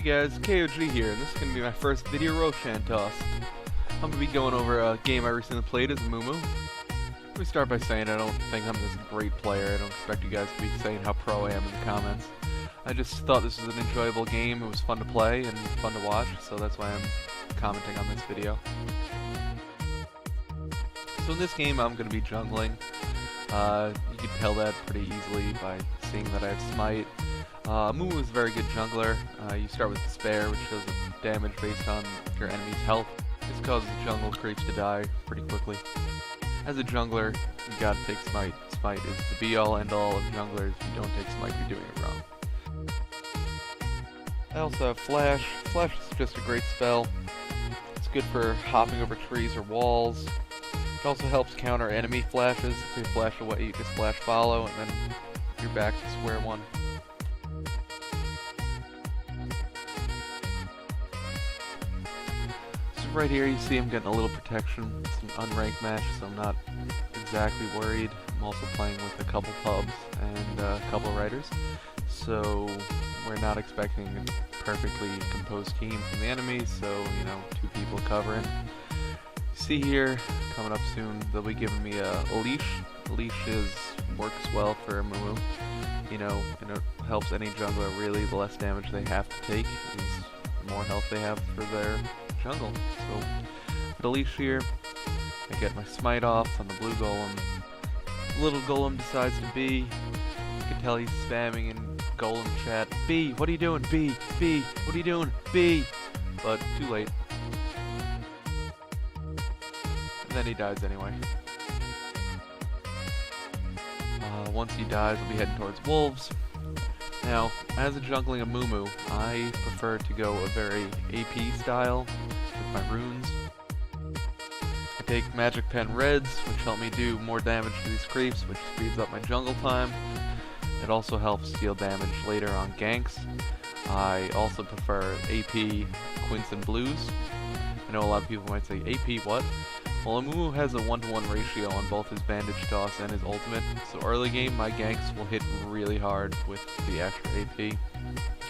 guys, KOG here, and this is going to be my first video Roshan toss. I'm going to be going over a game I recently played as Mumu. Let me start by saying I don't think I'm this great player. I don't expect you guys to be saying how pro I am in the comments. I just thought this was an enjoyable game. It was fun to play and fun to watch, so that's why I'm commenting on this video. So in this game I'm going to be jungling. You can tell that pretty easily by seeing that I have Smite. Mumu is a very good jungler. You start with Despair, which does damage based on your enemy's health. This causes jungle creeps to die pretty quickly. As a jungler, you gotta take Smite. Smite is the be-all, end-all of junglers. If you don't take Smite, you're doing it wrong. I also have Flash. Flash is just a great spell. It's good for hopping over trees or walls. It also helps counter enemy flashes. If you flash away, you just flash follow, and then you're back to square one. Right here you see I'm getting a little protection. It's an unranked match, so I'm not exactly worried. I'm also playing with a couple pubs and a couple writers, so we're not expecting a perfectly composed team from the enemy, so, you know, two people covering. You see here, coming up soon, they'll be giving me a leash. A leash works well for Mumu, you know, and it helps any jungler really. The less damage they have to take is the more health they have for their jungle. So with a leash here, I get my Smite off on the blue golem. Little golem decides to B. You can tell he's spamming in golem chat. B, what are you doing? B, B, what are you doing? B. But too late. And then he dies anyway. Once he dies, we'll be heading towards wolves. Now, as a jungling of Mumu, I prefer to go a very AP style with my runes. I take Magic Pen Reds, which help me do more damage to these creeps, which speeds up my jungle time. It also helps deal damage later on ganks. I also prefer AP Quints and Blues. I know a lot of people might say, AP what? Well, Mumu has a 1-to-1 ratio on both his bandage toss and his ultimate, so early game my ganks will hit really hard with the extra AP.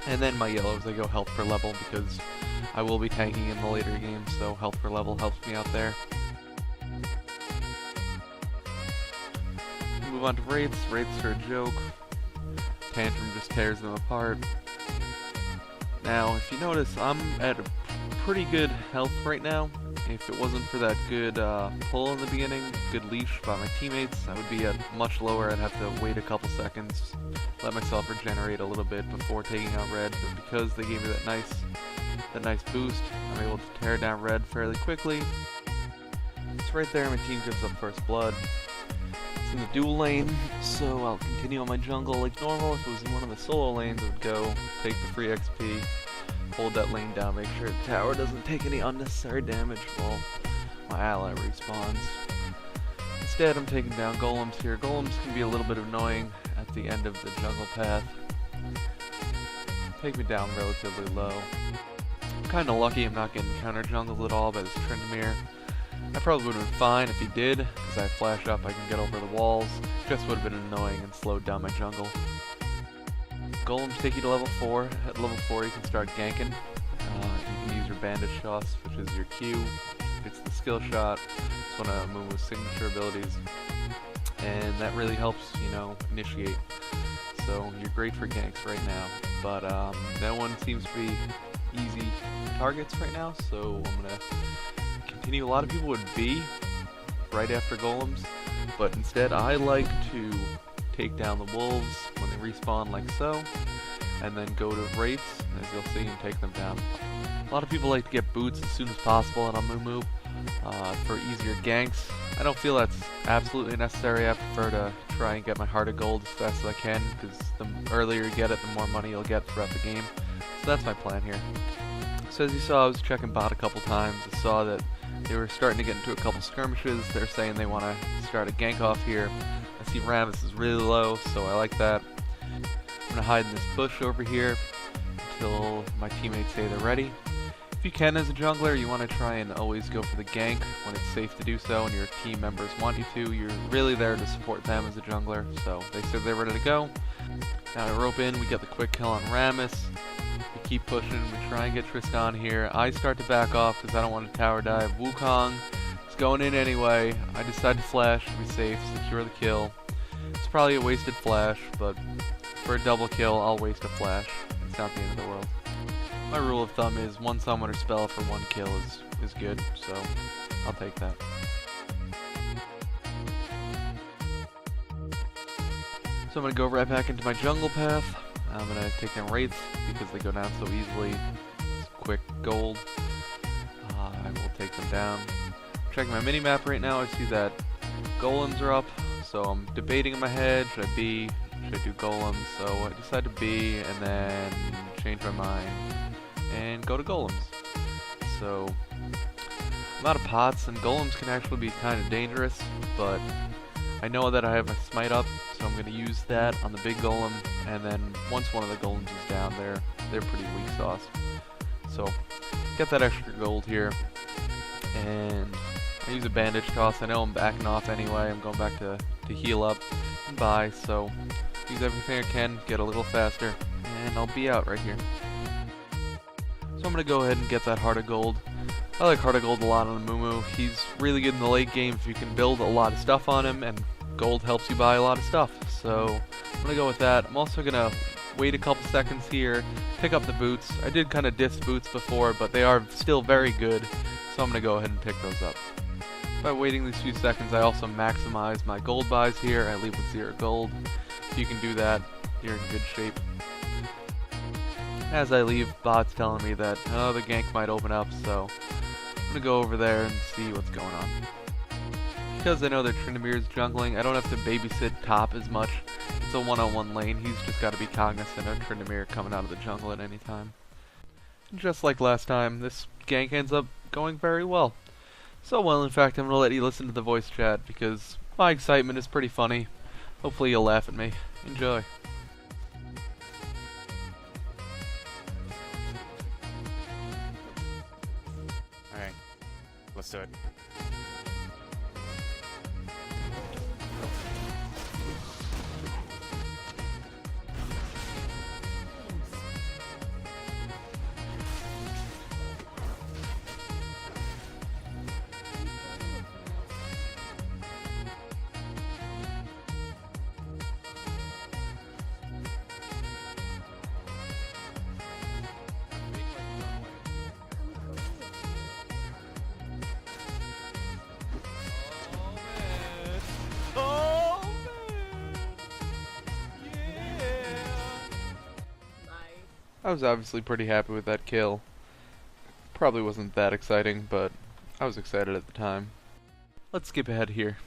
And then my yellows, they go health per level because I will be tanking in the later game, so health per level helps me out there. Move on to Wraiths. Wraiths are a joke. Tantrum just tears them apart. Now, if you notice, I'm at a pretty good health right now. If it wasn't for that good pull in the beginning, good leash by my teammates, I would be at much lower. I'd have to wait a couple seconds, let myself regenerate a little bit before taking out red, but because they gave me that nice boost, I'm able to tear down red fairly quickly. It's right there, my team gives up first blood. It's in the dual lane, so I'll continue on my jungle like normal. If it was in one of the solo lanes, I would go take the free XP. Hold that lane down, make sure the tower doesn't take any unnecessary damage while my ally respawns. Instead, I'm taking down golems here. Golems can be a little bit annoying at the end of the jungle path. Take me down relatively low. I'm kinda lucky I'm not getting counter jungled at all by this Tryndamere. I probably would have been fine if he did, because I flash up, I can get over the walls. Just would have been annoying and slowed down my jungle. Golems take you to level 4. At level 4 you can start ganking. You can use your bandage toss, which is your Q. It's the skill shot. It's one of Mumu's signature abilities. And that really helps, you know, initiate. So you're great for ganks right now. But that one seems to be easy targets right now, so I'm gonna continue. A lot of people would B right after golems, but instead I like to take down the wolves when they respawn like so, and then go to Wraiths, as you'll see, and take them down. A lot of people like to get boots as soon as possible on Mumu for easier ganks. I don't feel that's absolutely necessary. I prefer to try and get my heart of gold as fast as I can, because the earlier you get it, the more money you'll get throughout the game. So that's my plan here. So as you saw, I was checking bot a couple times. I saw that they were starting to get into a couple skirmishes. They're saying they want to start a gank off here. I see Rammus is really low, so I like that. I'm going to hide in this bush over here until my teammates say they're ready. If you can as a jungler, you want to try and always go for the gank when it's safe to do so and your team members want you to. You're really there to support them as a jungler, so they said they're ready to go. Now I rope in, we get the quick kill on Rammus. We keep pushing. We try and get Tristan here. I start to back off because I don't want to tower dive. Wukong is going in anyway. I decide to flash to be safe, secure the kill. It's probably a wasted flash, but for a double kill, I'll waste a flash. It's not the end of the world. My rule of thumb is one summoner spell for one kill is good, so I'll take that. So I'm going to go right back into my jungle path. I'm going to take them wraiths because they go down so easily. It's quick gold. I will take them down. Checking my mini-map right now, I see that golems are up. So I'm debating in my head, should I B, should I do golems? So I decide to B and then change my mind and go to golems. So I'm out of pots and golems can actually be kind of dangerous, but I know that I have my smite up, so I'm going to use that on the big golem, and then once one of the golems is down there, they're pretty weak sauce. So get that extra gold here, and I use a bandage toss. I know I'm backing off anyway, I'm going back to heal up and buy, so use everything I can, get a little faster, and I'll be out right here. So I'm going to go ahead and get that Heart of Gold. I like Heart of Gold a lot on Mumu. He's really good in the late game if you can build a lot of stuff on him, and gold helps you buy a lot of stuff. So I'm going to go with that. I'm also going to wait a couple seconds here, pick up the boots. I did kind of diss boots before, but they are still very good, so I'm going to go ahead and pick those up. By waiting these few seconds, I also maximize my gold buys here. I leave with 0 gold. If you can do that, you're in good shape. As I leave, bot's telling me that the gank might open up, so I'm going to go over there and see what's going on. Because I know that Tryndamere's jungling, I don't have to babysit top as much. It's a one-on-one lane. He's just got to be cognizant of Tryndamere coming out of the jungle at any time. And just like last time, this gank ends up going very well. So well, in fact, I'm going to let you listen to the voice chat because my excitement is pretty funny. Hopefully you'll laugh at me. Enjoy. Alright, let's do it. I was obviously pretty happy with that kill. Probably wasn't that exciting, but I was excited at the time. Let's skip ahead here.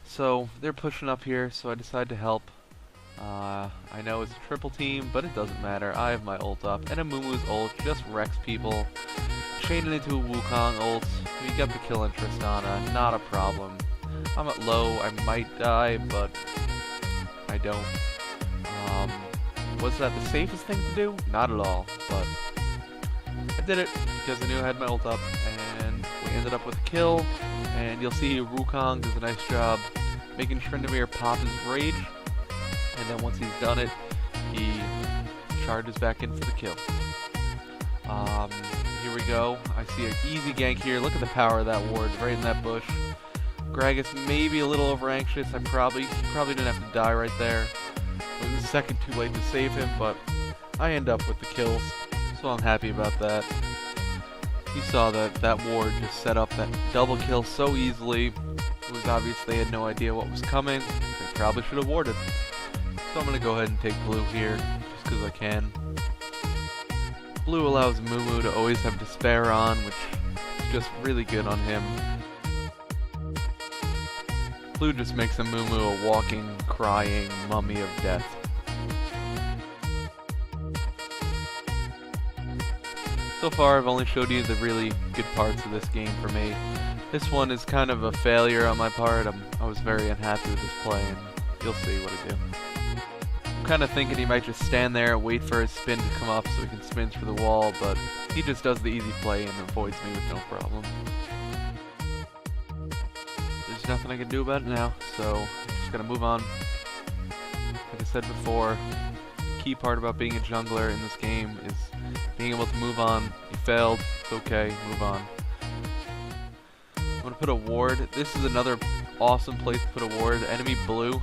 So, they're pushing up here, so I decide to help. I know it's a triple team, but it doesn't matter. I have my ult up, and Amumu's ult just wrecks people. Chain it into a Wukong ult. We get the kill on Tristana, not a problem. I'm at low, I might die, but I don't. Was that the safest thing to do? Not at all, but I did it because I knew I had my ult up, and we ended up with a kill, and you'll see Wukong does a nice job making Tryndamere pop his rage, and then once he's done it, he charges back in for the kill. Here we go. I see an easy gank here. Look at the power of that ward right in that bush. Gragas maybe a little over anxious. He probably didn't have to die right there. It was a second too late to save him, but I end up with the kills, so I'm happy about that. You saw that ward just set up that double kill so easily. It was obvious they had no idea what was coming. They probably should have warded. So I'm going to go ahead and take blue here, just because I can. Blue allows Mumu to always have Despair on, which is just really good on him. Blue just makes a Mumu a walking, crying mummy of death. So far, I've only showed you the really good parts of this game for me. This one is kind of a failure on my part. I was very unhappy with this play, and you'll see what I do. I'm kind of thinking he might just stand there and wait for his spin to come up so he can spin through the wall, but he just does the easy play and avoids me with no problem. There's nothing I can do about it now, so I'm just gonna move on. Like I said before, the key part about being a jungler in this game is being able to move on. You failed. It's okay. Move on. I'm gonna put a ward. This is another awesome place to put a ward. Enemy blue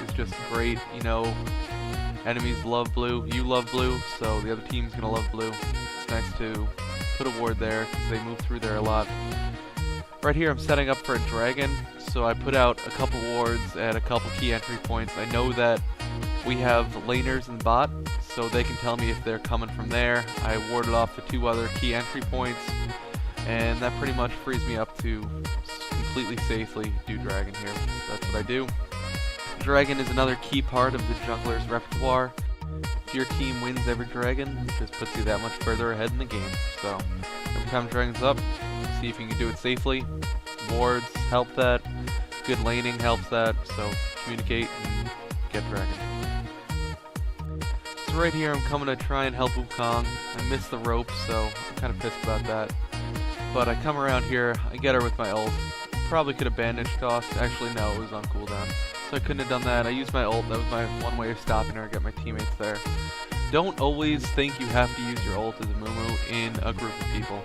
is just great. You know, enemies love blue. You love blue, so the other team's gonna love blue. It's nice to put a ward there because they move through there a lot. Right here, I'm setting up for a dragon, so I put out a couple wards at a couple key entry points. I know that we have laners in bot, so they can tell me if they're coming from there. I warded off the 2 other key entry points, and that pretty much frees me up to completely safely do dragon here. So that's what I do. Dragon is another key part of the jungler's repertoire. If your team wins every dragon, it just puts you that much further ahead in the game. So every time dragon's up, see if you can do it safely. Wards help that. Good laning helps that. So communicate and get dragon. So right here, I'm coming to try and help Wukong. I missed the rope, so I'm kind of pissed about that. But I come around here, I get her with my ult. Probably could have bandage tossed. Actually, no, it was on cooldown. So I couldn't have done that. I used my ult. That was my one way of stopping her, get my teammates there. Don't always think you have to use your ult as a Mumu in a group of people.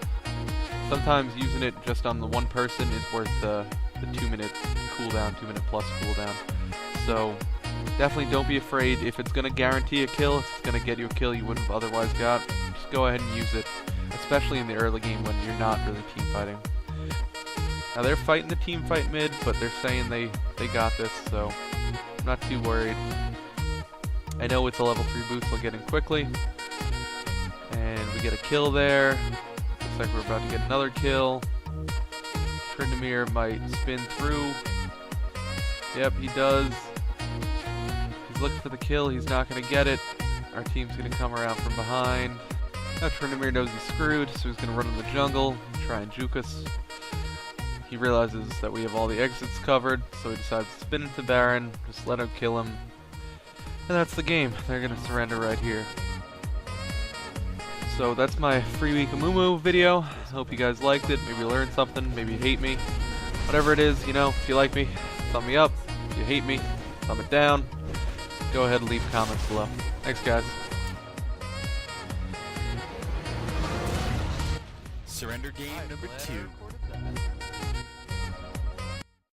Sometimes using it just on the one person is worth the 2-minute cooldown, 2-minute plus cooldown. So definitely don't be afraid. If it's going to guarantee a kill, if it's going to get you a kill you wouldn't have otherwise got, just go ahead and use it. Especially in the early game when you're not really team fighting. Now they're fighting the team fight mid, but they're saying they got this, so I'm not too worried. I know it's a level 3 boost, so I'll get in quickly. And we get a kill there. Looks like we're about to get another kill. Tryndamere might spin through. Yep, he does. He's looking for the kill, he's not going to get it. Our team's going to come around from behind. Now Tryndamere knows he's screwed, so he's going to run in the jungle and try and juke us. He realizes that we have all the exits covered, so he decides to spin into Baron, just let him kill him. And that's the game. They're going to surrender right here. So that's my free week of Mumu video. I hope you guys liked it. Maybe you learned something. Maybe you hate me. Whatever it is, you know, if you like me, thumb me up. If you hate me, thumb it down. Go ahead and leave comments below. Thanks, guys. Surrender game number 2.